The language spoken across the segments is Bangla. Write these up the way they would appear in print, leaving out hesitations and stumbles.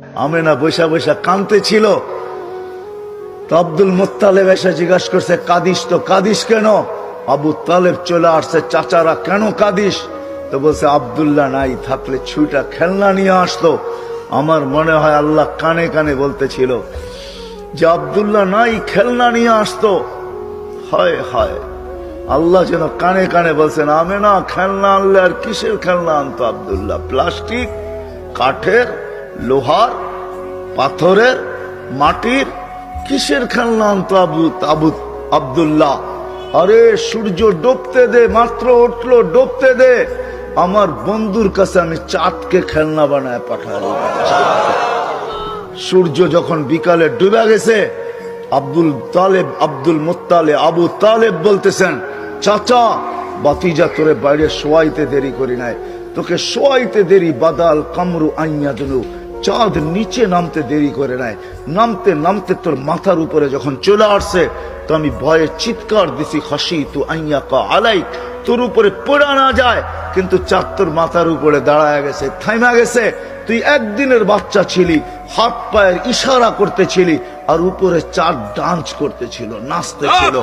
আমেনা বৈশা বৈশা কাঁদতে ছিল। তো আব্দুল মুত্তালেব এসে জিজ্ঞাসা করছে, কাঁদিস তো, কাঁদিস কেন? আবু তালেব চলে আসছে, চাচারা কেন কাঁদিস? তো বলছে, আব্দুল্লাহ নাই থাকলে ছুটা খেলনা নিয়ে আসতো। আমার মনে হয় আল্লাহ কানে কানে বলতেছিল যে আব্দুল্লাহ নাই, খেলনা নিয়ে আসতো। হায় হায়, আল্লাহ যেন কানে কানে বলছেন, আমেনা খেলনা আনলে আর কিসের খেলনা আনতো আব্দুল্লাহ? প্লাস্টিক, কাঠের, লোহার, পাথরের, মাটির, কিসের খেলনা আনতো আব্দুল্লাহ? আরে সূর্য ডুবতে দে, মাত্র উঠলো, ডুবতে দে, আমার বন্ধুর কাছে আমি চাঁদকে খেলনা বানায় পাঠাবো। সূর্য যখন বিকালে ডুবে গেছে, আব্দুল মুত্তালেব আবু তালেব বলতেছেন, চাচা বাতিজা তোরে বাইরে শোয়াইতে দেরি করি নাই, তোকে শোয়াইতে দেরি বাদাল কামরু আইয়া দিলু, চাঁদ নিচে নামতে দেরি করে নাই, নামতে নামতে তোর মাথার উপরে যখন চলে আসছে তো আমি ভয়ে চিৎকার দিছি, খাসি তু আইয়া কা আলাইক, তোর উপরে পড়া না যায়। কিন্তু চাঁদ তোর মাথার উপরে দাঁড়ায় গেছে, থাইমা গেছে। তুই একদিনের বাচ্চা ছিলি, হাত পায়ের ইশারা করতেছিলি, আর উপরে চাঁদ ডান্স করতেছিল, নাচতেছিল।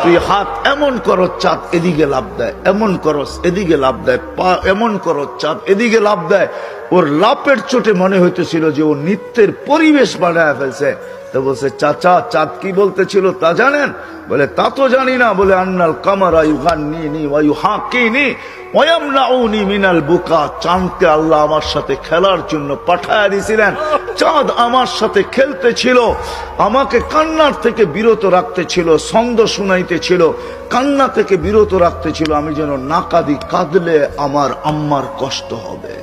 তুই হাত এমন করো, চাঁদ এদিকে লাভ দেয়, এমন করস এদিকে লাভ দেয়, পা এমন করো, চাঁদ এদিকে লাভ দেয়। ওর লাপের চোটে মনে হইতেছিল যে ও নৃত্যের পরিবেশ বানায় ফেলছে। তো বলছে, চাচা চাঁদ কি বলতেছিল তা জানেন? বলে, তা তো জানি না। বলে, আন্নাল কামারা ইউগান্নিনি ওয়া ইউহাকিনি ওয়া ইয়ামনাউনি মিনাল বুকা, চাঁদকে আল্লাহ আমার সাথে খেলার জন্য পাঠায় দিয়েছিলেন। চাঁদ আমার সাথে খেলতে ছিল, আমাকে কান্নার থেকে বিরত রাখতে ছিল, ছন্দ শুনাইতে ছিল, কান্না থেকে বিরত রাখতে ছিল, আমি যেন না কাঁদি, কাঁদলে আমার আম্মার কষ্ট হবে।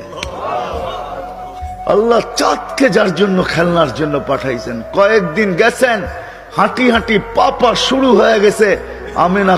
আল্লাহ চাঁদকে যার জন্য খেলনার জন্য পাঠাইছেন। কয়েকদিন গেছেন, হাঁটি হাঁটি পাপা শুরু হয়ে গেছে। আমেনা